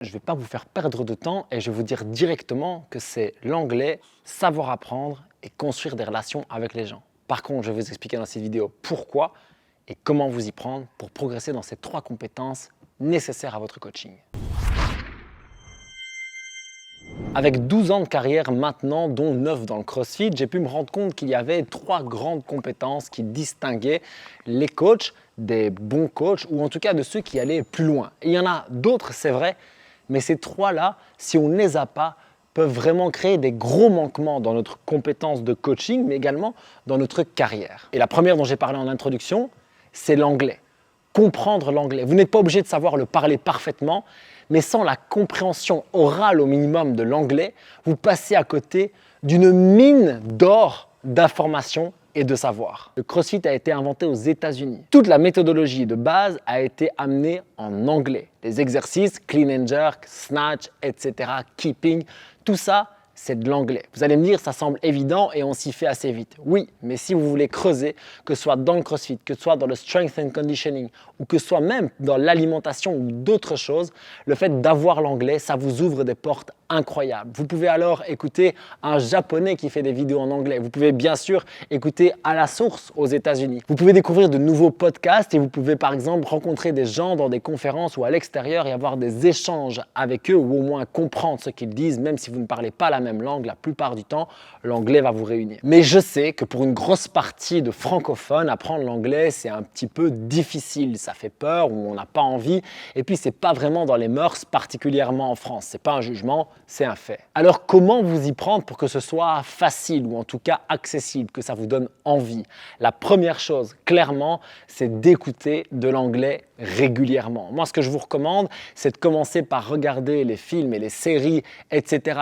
Je ne vais pas vous faire perdre de temps et je vais vous dire directement que c'est l'anglais, savoir apprendre et construire des relations avec les gens. Par contre, je vais vous expliquer dans cette vidéo pourquoi et comment vous y prendre pour progresser dans ces 3 compétences nécessaires à votre coaching. Avec 12 ans de carrière maintenant, dont 9 dans le CrossFit, j'ai pu me rendre compte qu'il y avait 3 grandes compétences qui distinguaient les coachs des bons coachs ou en tout cas de ceux qui allaient plus loin. Et il y en a d'autres, c'est vrai, mais ces 3-là, si on ne les a pas, peuvent vraiment créer des gros manquements dans notre compétence de coaching, mais également dans notre carrière. Et la première dont j'ai parlé en introduction, c'est l'anglais. Comprendre l'anglais. Vous n'êtes pas obligé de savoir le parler parfaitement, mais sans la compréhension orale au minimum de l'anglais, vous passez à côté d'une mine d'or d'informations et de savoir. Le CrossFit a été inventé aux États-Unis. Toute la méthodologie de base a été amenée en anglais. Les exercices, clean and jerk, snatch, etc., keeping, tout ça, c'est de l'anglais. Vous allez me dire, ça semble évident et on s'y fait assez vite. Oui, mais si vous voulez creuser, que ce soit dans le CrossFit, que ce soit dans le strength and conditioning ou que ce soit même dans l'alimentation ou d'autres choses, le fait d'avoir l'anglais, ça vous ouvre des portes incroyables. Vous pouvez alors écouter un japonais qui fait des vidéos en anglais. Vous pouvez bien sûr écouter à la source aux États-Unis. Vous pouvez découvrir de nouveaux podcasts et vous pouvez par exemple rencontrer des gens dans des conférences ou à l'extérieur et avoir des échanges avec eux ou au moins comprendre ce qu'ils disent, même si vous ne parlez pas la même langue, la plupart du temps, l'anglais va vous réunir. Mais je sais que pour une grosse partie de francophones, apprendre l'anglais, c'est un petit peu difficile. Ça fait peur ou on n'a pas envie. Et puis, c'est pas vraiment dans les mœurs, particulièrement en France. C'est pas un jugement, c'est un fait. Alors, comment vous y prendre pour que ce soit facile ou en tout cas accessible, que ça vous donne envie? La première chose, clairement, c'est d'écouter de l'anglais régulièrement. Moi, ce que je vous recommande, c'est de commencer par regarder les films et les séries, etc.,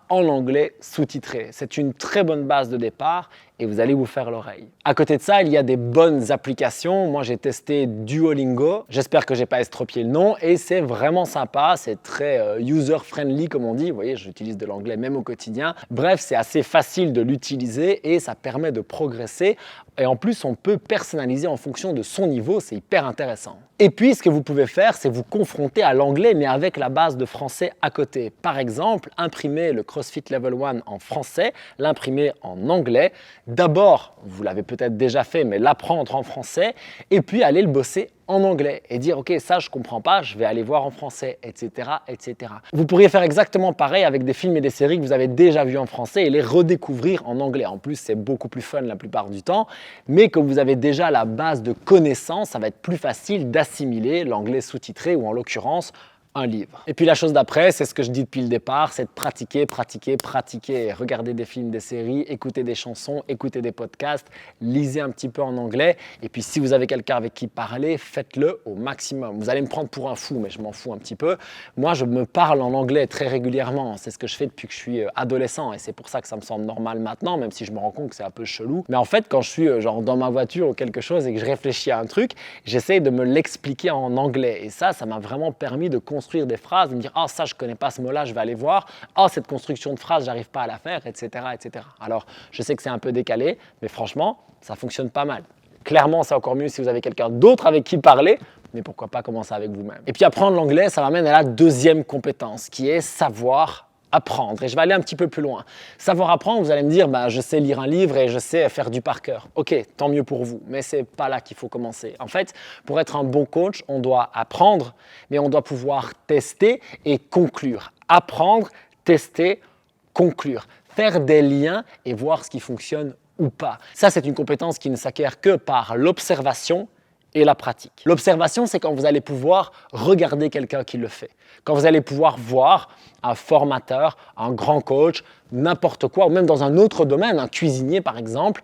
en anglais sous-titré. C'est une très bonne base de départ et vous allez vous faire l'oreille. À côté de ça, il y a des bonnes applications. Moi, j'ai testé Duolingo. J'espère que je n'ai pas estropié le nom et c'est vraiment sympa. C'est très user-friendly, comme on dit. Vous voyez, j'utilise de l'anglais même au quotidien. Bref, c'est assez facile de l'utiliser et ça permet de progresser. Et en plus, on peut personnaliser en fonction de son niveau. C'est hyper intéressant. Et puis, ce que vous pouvez faire, c'est vous confronter à l'anglais, mais avec la base de français à côté. Par exemple, imprimer le CrossFit Level 1 en français, l'imprimer en anglais. D'abord, vous l'avez peut-être déjà fait, mais l'apprendre en français, et puis aller le bosser en anglais et dire « Ok, ça, je ne comprends pas, je vais aller voir en français, etc. etc. » Vous pourriez faire exactement pareil avec des films et des séries que vous avez déjà vus en français et les redécouvrir en anglais. En plus, c'est beaucoup plus fun la plupart du temps, mais comme vous avez déjà la base de connaissances, ça va être plus facile d'assimiler l'anglais sous-titré ou en l'occurrence, un livre. Et puis la chose d'après, c'est ce que je dis depuis le départ, c'est de pratiquer, pratiquer, pratiquer. Regardez des films, des séries, écoutez des chansons, écoutez des podcasts, lisez un petit peu en anglais. Et puis si vous avez quelqu'un avec qui parler, faites-le au maximum. Vous allez me prendre pour un fou, mais je m'en fous un petit peu. Moi, je me parle en anglais très régulièrement. C'est ce que je fais depuis que je suis adolescent. Et c'est pour ça que ça me semble normal maintenant, même si je me rends compte que c'est un peu chelou. Mais en fait, quand je suis genre dans ma voiture ou quelque chose et que je réfléchis à un truc, j'essaye de me l'expliquer en anglais. Et ça m'a vraiment permis de construire des phrases, de me dire « Ah, ça, je ne connais pas ce mot-là, je vais aller voir. Ah, cette construction de phrase, j'arrive pas à la faire, etc. etc. » Alors, je sais que c'est un peu décalé, mais franchement, ça fonctionne pas mal. Clairement, c'est encore mieux si vous avez quelqu'un d'autre avec qui parler, mais pourquoi pas commencer avec vous-même. Et puis apprendre l'anglais, ça m'amène à la deuxième compétence, qui est savoir apprendre. Et je vais aller un petit peu plus loin. Savoir apprendre, vous allez me dire, je sais lire un livre et je sais faire du par cœur. Ok, tant mieux pour vous, mais c'est pas là qu'il faut commencer. En fait, pour être un bon coach, on doit apprendre, mais on doit pouvoir tester et conclure. Apprendre, tester, conclure. Faire des liens et voir ce qui fonctionne ou pas. Ça, c'est une compétence qui ne s'acquiert que par l'observation et la pratique. L'observation, c'est quand vous allez pouvoir regarder quelqu'un qui le fait. Quand vous allez pouvoir voir un formateur, un grand coach, n'importe quoi, ou même dans un autre domaine, un cuisinier par exemple,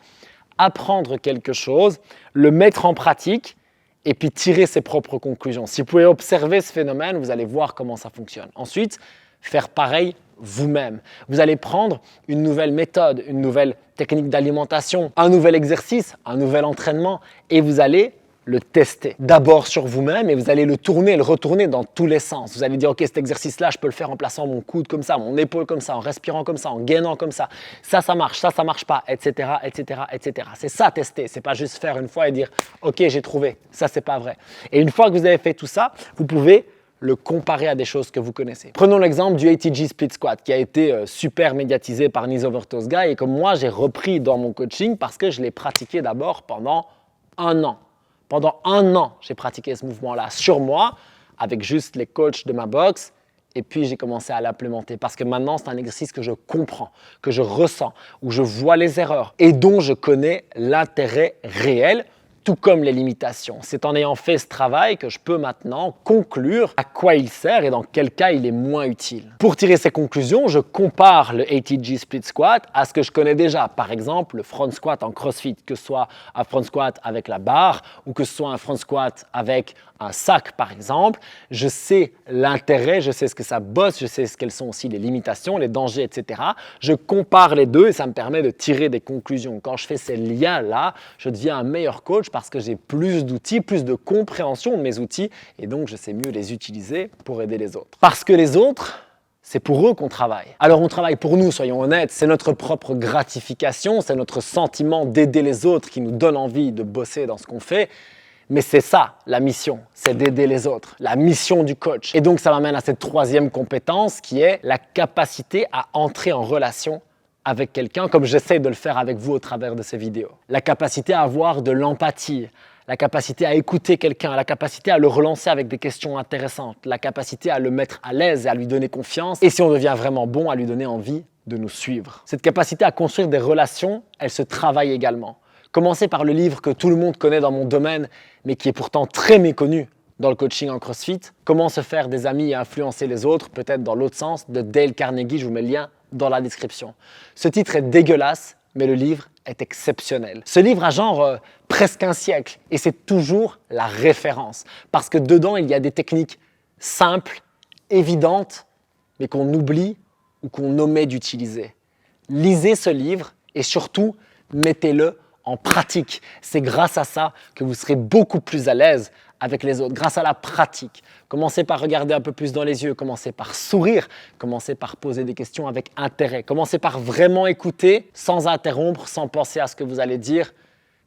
apprendre quelque chose, le mettre en pratique et puis tirer ses propres conclusions. Si vous pouvez observer ce phénomène, vous allez voir comment ça fonctionne. Ensuite, faire pareil vous-même. Vous allez prendre une nouvelle méthode, une nouvelle technique d'alimentation, un nouvel exercice, un nouvel entraînement et vous allez le tester. D'abord sur vous-même et vous allez le tourner, le retourner dans tous les sens. Vous allez dire, ok, cet exercice-là, je peux le faire en plaçant mon coude comme ça, mon épaule comme ça, en respirant comme ça, en gainant comme ça. Ça marche pas, etc., etc., etc. C'est ça, tester. C'est pas juste faire une fois et dire, ok, j'ai trouvé. Ça, c'est pas vrai. Et une fois que vous avez fait tout ça, vous pouvez le comparer à des choses que vous connaissez. Prenons l'exemple du ATG Split Squat qui a été super médiatisé par Nizo Vertosga et que moi j'ai repris dans mon coaching parce que je l'ai pratiqué d'abord pendant un an. Pendant un an, j'ai pratiqué ce mouvement-là sur moi avec juste les coachs de ma boxe et puis j'ai commencé à l'implémenter parce que maintenant c'est un exercice que je comprends, que je ressens, où je vois les erreurs et dont je connais l'intérêt réel, tout comme les limitations. C'est en ayant fait ce travail que je peux maintenant conclure à quoi il sert et dans quel cas il est moins utile. Pour tirer ces conclusions, je compare le ATG Split Squat à ce que je connais déjà. Par exemple, le front squat en CrossFit, que ce soit un front squat avec la barre ou que ce soit un front squat avec un sac par exemple. Je sais l'intérêt, je sais ce que ça bosse, je sais quelles sont aussi les limitations, les dangers, etc. Je compare les deux et ça me permet de tirer des conclusions. Quand je fais ces liens-là, je deviens un meilleur coach parce que j'ai plus d'outils, plus de compréhension de mes outils et donc je sais mieux les utiliser pour aider les autres. Parce que les autres, c'est pour eux qu'on travaille. Alors on travaille pour nous, soyons honnêtes, c'est notre propre gratification, c'est notre sentiment d'aider les autres qui nous donne envie de bosser dans ce qu'on fait. Mais c'est ça, la mission, c'est d'aider les autres, la mission du coach. Et donc ça m'amène à cette troisième compétence qui est la capacité à entrer en relation avec quelqu'un, comme j'essaie de le faire avec vous au travers de ces vidéos. La capacité à avoir de l'empathie, la capacité à écouter quelqu'un, la capacité à le relancer avec des questions intéressantes, la capacité à le mettre à l'aise et à lui donner confiance, et si on devient vraiment bon, à lui donner envie de nous suivre. Cette capacité à construire des relations, elle se travaille également. Commencez par le livre que tout le monde connaît dans mon domaine, mais qui est pourtant très méconnu dans le coaching en CrossFit. Comment se faire des amis et influencer les autres, peut-être dans l'autre sens, de Dale Carnegie. Je vous mets le lien dans la description. Ce titre est dégueulasse, mais le livre est exceptionnel. Ce livre a genre presque un siècle et c'est toujours la référence parce que dedans, il y a des techniques simples, évidentes, mais qu'on oublie ou qu'on omet d'utiliser. Lisez ce livre et surtout, mettez-le en pratique. C'est grâce à ça que vous serez beaucoup plus à l'aise avec les autres, grâce à la pratique. Commencez par regarder un peu plus dans les yeux, commencez par sourire, commencez par poser des questions avec intérêt, commencez par vraiment écouter sans interrompre, sans penser à ce que vous allez dire,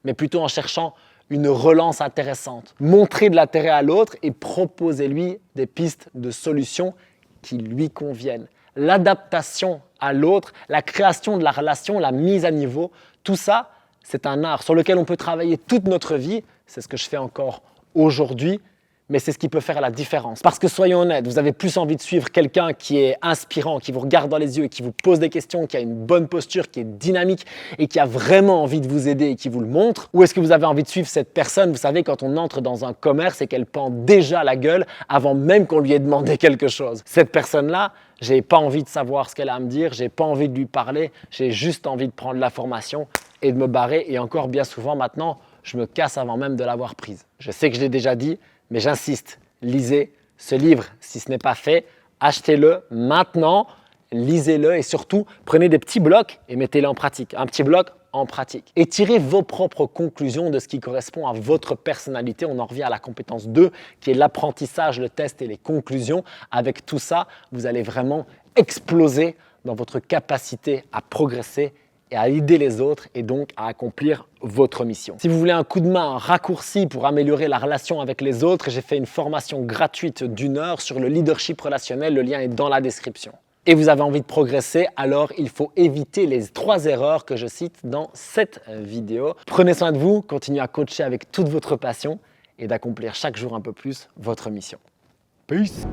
mais plutôt en cherchant une relance intéressante. Montrez de l'intérêt à l'autre et proposez-lui des pistes de solutions qui lui conviennent. L'adaptation à l'autre, la création de la relation, la mise à niveau, tout ça, c'est un art sur lequel on peut travailler toute notre vie. C'est ce que je fais encore aujourd'hui, mais c'est ce qui peut faire la différence. Parce que soyons honnêtes, vous avez plus envie de suivre quelqu'un qui est inspirant, qui vous regarde dans les yeux, qui vous pose des questions, qui a une bonne posture, qui est dynamique et qui a vraiment envie de vous aider et qui vous le montre? Ou est-ce que vous avez envie de suivre cette personne, vous savez, quand on entre dans un commerce et qu'elle pend déjà la gueule avant même qu'on lui ait demandé quelque chose? Cette personne-là, j'ai pas envie de savoir ce qu'elle a à me dire, j'ai pas envie de lui parler, j'ai juste envie de prendre l'information et de me barrer. Et encore bien souvent maintenant, je me casse avant même de l'avoir prise. Je sais que je l'ai déjà dit, mais j'insiste, lisez ce livre. Si ce n'est pas fait, achetez-le maintenant, lisez-le et surtout, prenez des petits blocs et mettez-les en pratique. Un petit bloc en pratique. Et tirez vos propres conclusions de ce qui correspond à votre personnalité. On en revient à la compétence 2, qui est l'apprentissage, le test et les conclusions. Avec tout ça, vous allez vraiment exploser dans votre capacité à progresser et à aider les autres et donc à accomplir votre mission. Si vous voulez un coup de main, un raccourci pour améliorer la relation avec les autres, j'ai fait une formation gratuite d'1 heure sur le leadership relationnel. Le lien est dans la description. Et vous avez envie de progresser, alors il faut éviter les 3 erreurs que je cite dans cette vidéo. Prenez soin de vous, continuez à coacher avec toute votre passion et d'accomplir chaque jour un peu plus votre mission. Peace!